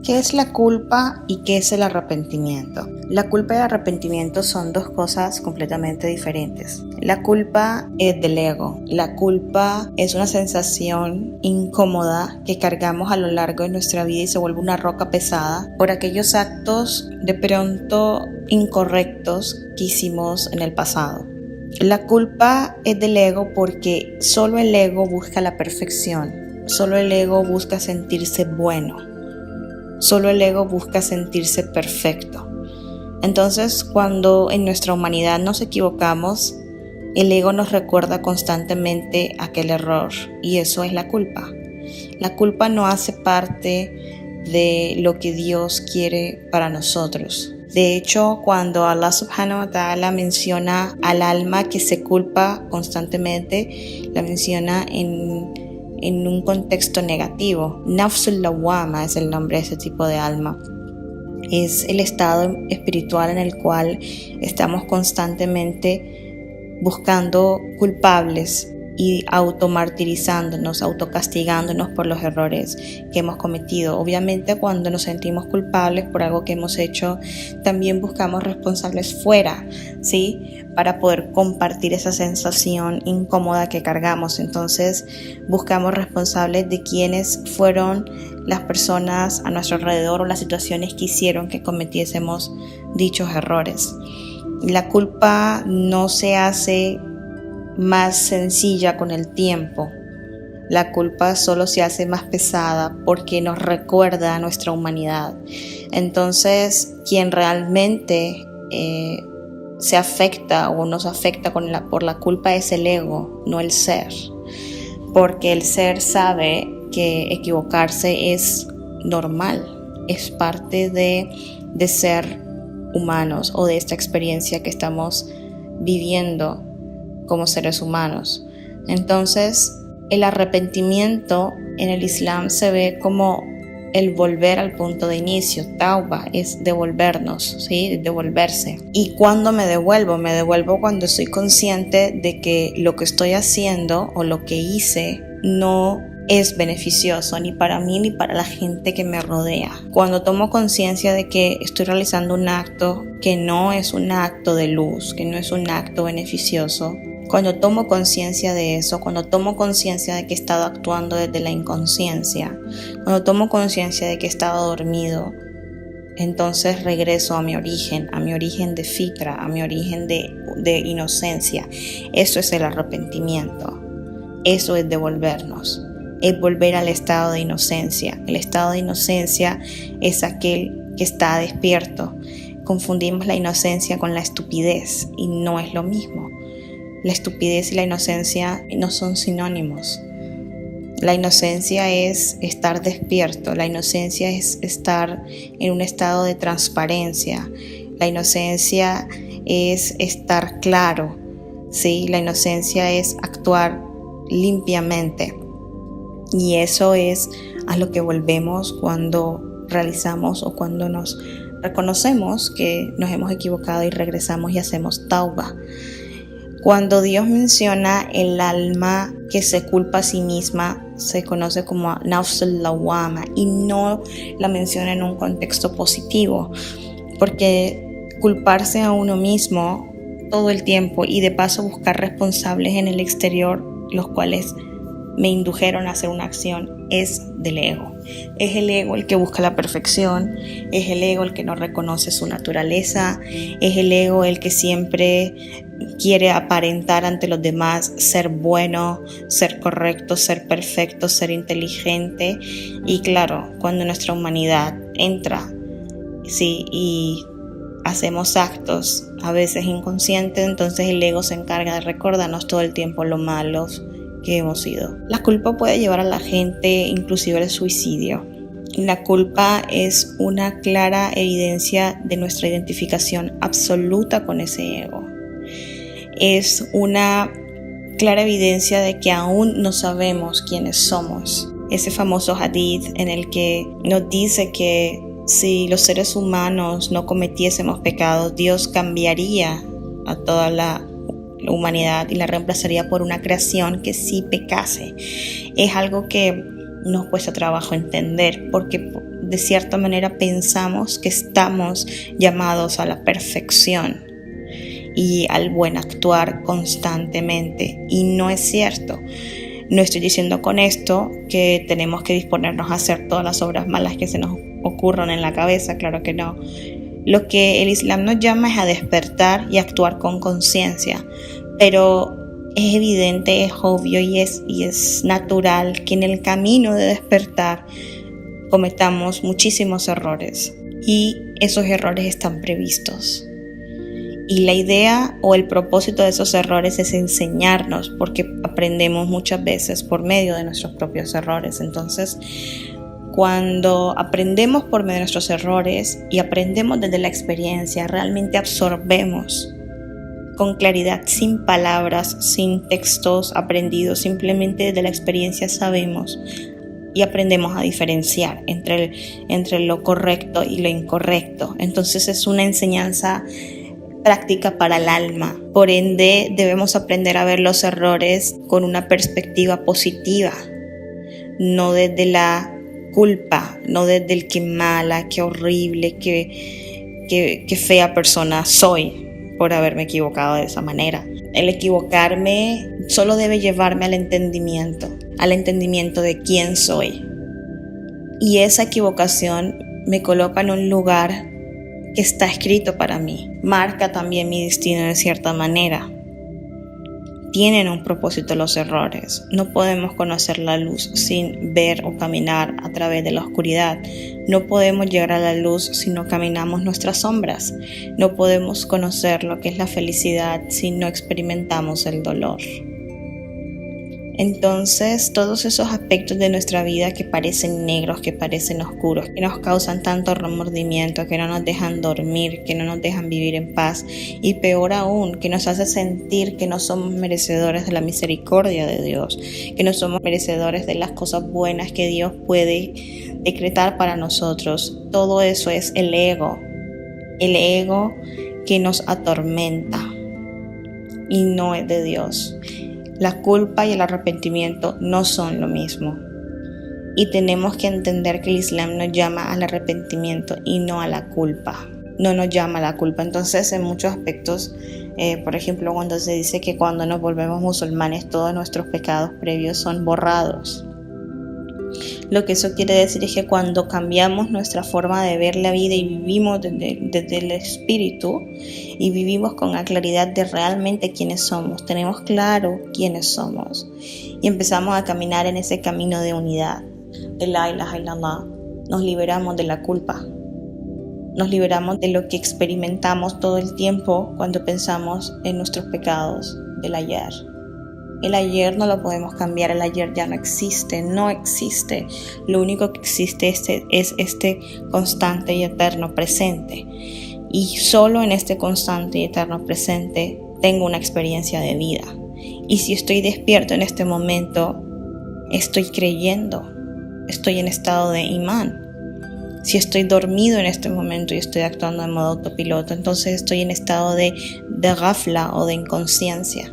¿Qué es la culpa y qué es el arrepentimiento? La culpa y el arrepentimiento son dos cosas completamente diferentes. La culpa es del ego. La culpa es una sensación incómoda que cargamos a lo largo de nuestra vida y se vuelve una roca pesada por aquellos actos de pronto incorrectos que hicimos en el pasado. La culpa es del ego porque solo el ego busca la perfección. Solo el ego busca sentirse bueno. Solo el ego busca sentirse perfecto. Entonces, cuando en nuestra humanidad nos equivocamos, el ego nos recuerda constantemente aquel error, y eso es la culpa. La culpa no hace parte de lo que Dios quiere para nosotros. De hecho, cuando Allah subhanahu wa ta'ala menciona al alma que se culpa constantemente, la menciona en un contexto negativo. Nafsul Lawwama es el nombre de ese tipo de alma. Es el estado espiritual en el cual estamos constantemente buscando culpables y automartirizándonos, autocastigándonos por los errores que hemos cometido. Obviamente, cuando nos sentimos culpables por algo que hemos hecho, también buscamos responsables fuera, ¿sí? Para poder compartir esa sensación incómoda que cargamos. Entonces, buscamos responsables de quienes fueron las personas a nuestro alrededor o las situaciones que hicieron que cometiésemos dichos errores. La culpa no se hace más sencilla con el tiempo. La culpa solo se hace más pesada porque nos recuerda a nuestra humanidad. Entonces, quien realmente se afecta o nos afecta por la culpa es el ego, no el ser. Porque el ser sabe que equivocarse es normal, es parte de ser humanos o de esta experiencia que estamos viviendo como seres humanos. Entonces, el arrepentimiento en el Islam se ve como el volver al punto de inicio. Tauba es devolvernos, ¿sí? Devolverse. ¿Y cuándo me devuelvo? Me devuelvo cuando soy consciente de que lo que estoy haciendo o lo que hice no es beneficioso ni para mí ni para la gente que me rodea. Cuando tomo conciencia de que estoy realizando un acto que no es un acto de luz, que no es un acto beneficioso, cuando tomo conciencia de eso, cuando tomo conciencia de que he estado actuando desde la inconsciencia, cuando tomo conciencia de que he estado dormido, entonces regreso a mi origen de fitra, a mi origen de inocencia. Eso es el arrepentimiento. Eso es devolvernos. Es volver al estado de inocencia. El estado de inocencia es aquel que está despierto. Confundimos la inocencia con la estupidez y no es lo mismo. La estupidez y la inocencia no son sinónimos. La inocencia es estar despierto, la inocencia es estar en un estado de transparencia, la inocencia es estar claro, ¿sí? La inocencia es actuar limpiamente. Y eso es a lo que volvemos cuando realizamos o cuando nos reconocemos que nos hemos equivocado y regresamos y hacemos tauba. Cuando Dios menciona el alma que se culpa a sí misma, se conoce como Nafsul Lawwama y no la menciona en un contexto positivo, porque culparse a uno mismo todo el tiempo y de paso buscar responsables en el exterior, los cuales me indujeron a hacer una acción, es del ego. Es el ego el que busca la perfección, es el ego el que no reconoce su naturaleza, es el ego el que siempre quiere aparentar ante los demás ser bueno, ser correcto, ser perfecto, ser inteligente. Y claro, cuando nuestra humanidad entra, sí, y hacemos actos a veces inconscientes, entonces el ego se encarga de recordarnos todo el tiempo lo malos que hemos sido. La culpa puede llevar a la gente inclusive al suicidio. La culpa es una clara evidencia de nuestra identificación absoluta con ese ego. Es una clara evidencia de que aún no sabemos quiénes somos. Ese famoso hadith en el que nos dice que si los seres humanos no cometiésemos pecados, Dios cambiaría a toda la humanidad y la reemplazaría por una creación que sí pecase. Es algo que nos cuesta trabajo entender, porque de cierta manera pensamos que estamos llamados a la perfección y al buen actuar constantemente, y no es cierto. No estoy diciendo con esto que tenemos que disponernos a hacer todas las obras malas que se nos ocurran en la cabeza, claro que no. Lo que el Islam nos llama es a despertar y actuar con conciencia, pero es evidente, es obvio y es natural que en el camino de despertar cometamos muchísimos errores, y esos errores están previstos. Y la idea o el propósito de esos errores es enseñarnos, porque aprendemos muchas veces por medio de nuestros propios errores. Entonces, cuando aprendemos por medio de nuestros errores y aprendemos desde la experiencia, realmente absorbemos con claridad, sin palabras, sin textos aprendidos, simplemente desde la experiencia sabemos y aprendemos a diferenciar entre lo correcto y lo incorrecto. Entonces es una enseñanza práctica para el alma. Por ende, debemos aprender a ver los errores con una perspectiva positiva, no desde la culpa, no desde el qué mala, qué horrible, qué fea persona soy por haberme equivocado de esa manera. El equivocarme solo debe llevarme al entendimiento de quién soy. Y esa equivocación me coloca en un lugar que está escrito para mí. Marca también mi destino de cierta manera. Tienen un propósito los errores. No podemos conocer la luz sin ver o caminar a través de la oscuridad. No podemos llegar a la luz si no caminamos nuestras sombras. No podemos conocer lo que es la felicidad si no experimentamos el dolor. Entonces, todos esos aspectos de nuestra vida que parecen negros, que parecen oscuros, que nos causan tanto remordimiento, que no nos dejan dormir, que no nos dejan vivir en paz, y peor aún, que nos hace sentir que no somos merecedores de la misericordia de Dios, que no somos merecedores de las cosas buenas que Dios puede decretar para nosotros. Todo eso es el ego que nos atormenta y no es de Dios. La culpa y el arrepentimiento no son lo mismo. Y tenemos que entender que el Islam nos llama al arrepentimiento y no a la culpa. No nos llama a la culpa. Entonces, en muchos aspectos, por ejemplo, cuando se dice que cuando nos volvemos musulmanes, todos nuestros pecados previos son borrados. Lo que eso quiere decir es que cuando cambiamos nuestra forma de ver la vida y vivimos desde el espíritu y vivimos con la claridad de realmente quiénes somos, tenemos claro quiénes somos y empezamos a caminar en ese camino de unidad, de la ilaha illallah, nos liberamos de la culpa, nos liberamos de lo que experimentamos todo el tiempo cuando pensamos en nuestros pecados del ayer. El ayer no lo podemos cambiar, el ayer ya no existe. Lo único que existe es este constante y eterno presente. Y solo en este constante y eterno presente tengo una experiencia de vida. Y si estoy despierto en este momento, estoy creyendo, estoy en estado de imán. Si estoy dormido en este momento y estoy actuando en modo autopiloto, entonces estoy en estado de ghafla o de inconsciencia.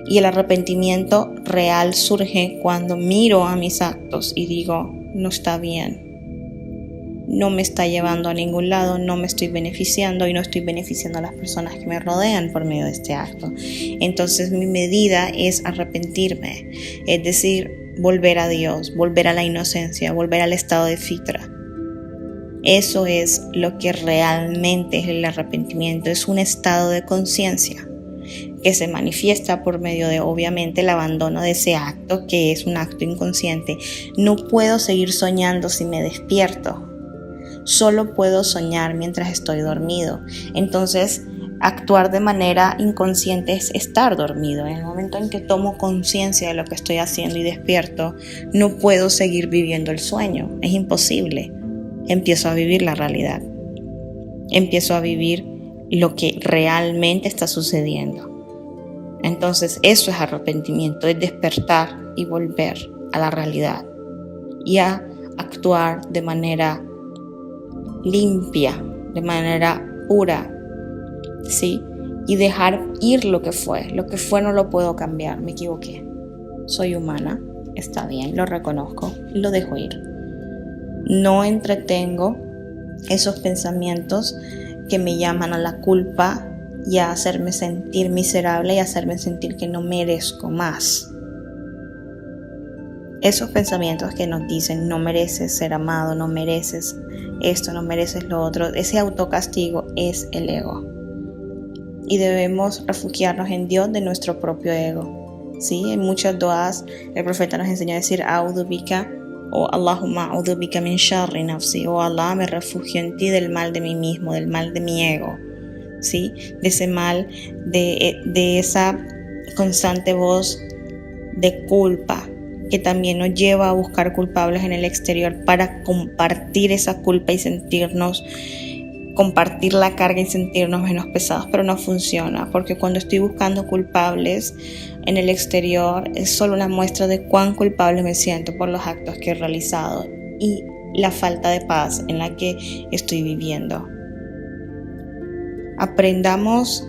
Y el arrepentimiento real surge cuando miro a mis actos y digo, no está bien, no me está llevando a ningún lado, no me estoy beneficiando y no estoy beneficiando a las personas que me rodean por medio de este acto. Entonces mi medida es arrepentirme, es decir, volver a Dios, volver a la inocencia, volver al estado de fitra. Eso es lo que realmente es el arrepentimiento, es un estado de conciencia que se manifiesta por medio de, obviamente, el abandono de ese acto, que es un acto inconsciente. No puedo seguir soñando si me despierto. Solo puedo soñar mientras estoy dormido. Entonces, actuar de manera inconsciente es estar dormido. En el momento en que tomo conciencia de lo que estoy haciendo y despierto, no puedo seguir viviendo el sueño. Es imposible. Empiezo a vivir la realidad. Empiezo a vivir lo que realmente está sucediendo. Entonces eso es arrepentimiento, es despertar y volver a la realidad y a actuar de manera limpia, de manera pura, ¿sí? Y dejar ir lo que fue no lo puedo cambiar, me equivoqué, soy humana, está bien, lo reconozco, lo dejo ir. No entretengo esos pensamientos que me llaman a la culpa y a hacerme sentir miserable y a hacerme sentir que no merezco más. Esos pensamientos que nos dicen no mereces ser amado, no mereces esto, no mereces lo otro, ese autocastigo es el ego. Y debemos refugiarnos en Dios de nuestro propio ego. ¿Sí? En muchas duas el profeta nos enseñó a decir A'udhu bika o Allahumma a'udhu bika min sharri nafsi, o Allah, me refugio en ti del mal de mí mismo, del mal de mi ego. ¿Sí? De ese mal, de esa constante voz de culpa que también nos lleva a buscar culpables en el exterior para compartir esa culpa y compartir la carga y sentirnos menos pesados, pero no funciona, porque cuando estoy buscando culpables en el exterior es solo una muestra de cuán culpable me siento por los actos que he realizado y la falta de paz en la que estoy viviendo. Aprendamos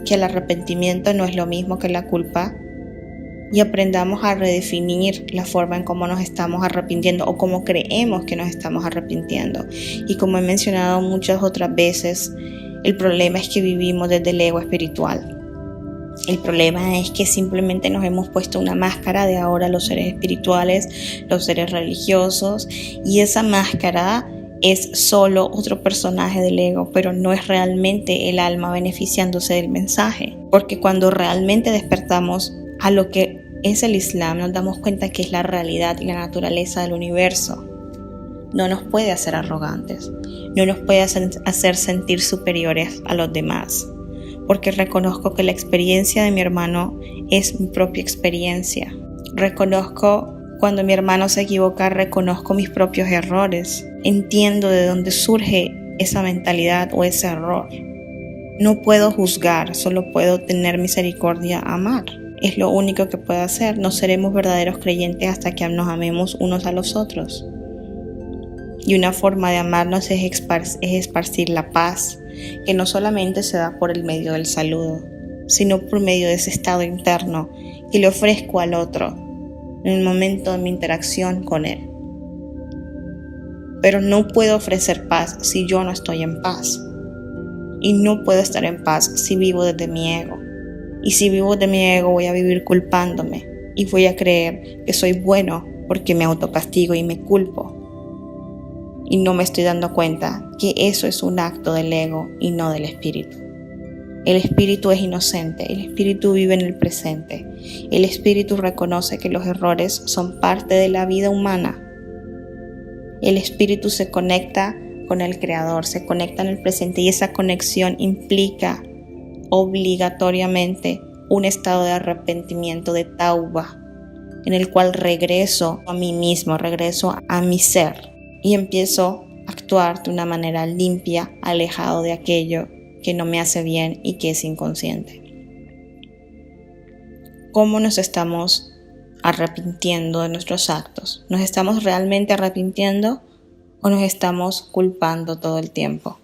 que el arrepentimiento no es lo mismo que la culpa y aprendamos a redefinir la forma en cómo nos estamos arrepintiendo o cómo creemos que nos estamos arrepintiendo. Y como he mencionado muchas otras veces, el problema es que vivimos desde el ego espiritual. El problema es que simplemente nos hemos puesto una máscara de ahora los seres espirituales, los seres religiosos, y esa máscara es solo otro personaje del ego, pero no es realmente el alma beneficiándose del mensaje. Porque cuando realmente despertamos a lo que es el Islam, nos damos cuenta que es la realidad y la naturaleza del universo. No nos puede hacer arrogantes, no nos puede hacer sentir superiores a los demás, porque reconozco que la experiencia de mi hermano es mi propia experiencia. Reconozco cuando mi hermano se equivoca, reconozco mis propios errores, entiendo de dónde surge esa mentalidad o ese error. No puedo juzgar, solo puedo tener misericordia, amar. Es lo único que puedo hacer. No seremos verdaderos creyentes hasta que nos amemos unos a los otros. Y una forma de amarnos es esparcir la paz, que no solamente se da por el medio del saludo, sino por medio de ese estado interno que le ofrezco al otro en el momento de mi interacción con él. Pero no puedo ofrecer paz si yo no estoy en paz. Y no puedo estar en paz si vivo desde mi ego. Y si vivo de mi ego voy a vivir culpándome y voy a creer que soy bueno porque me autocastigo y me culpo. Y no me estoy dando cuenta que eso es un acto del ego y no del espíritu. El espíritu es inocente, el espíritu vive en el presente. El espíritu reconoce que los errores son parte de la vida humana. El espíritu se conecta con el Creador, se conecta en el presente y esa conexión implica obligatoriamente un estado de arrepentimiento, de tauba, en el cual regreso a mí mismo, regreso a mi ser y empiezo a actuar de una manera limpia, alejado de aquello que no me hace bien y que es inconsciente. ¿Cómo nos estamos arrepintiendo de nuestros actos? ¿Nos estamos realmente arrepintiendo o nos estamos culpando todo el tiempo?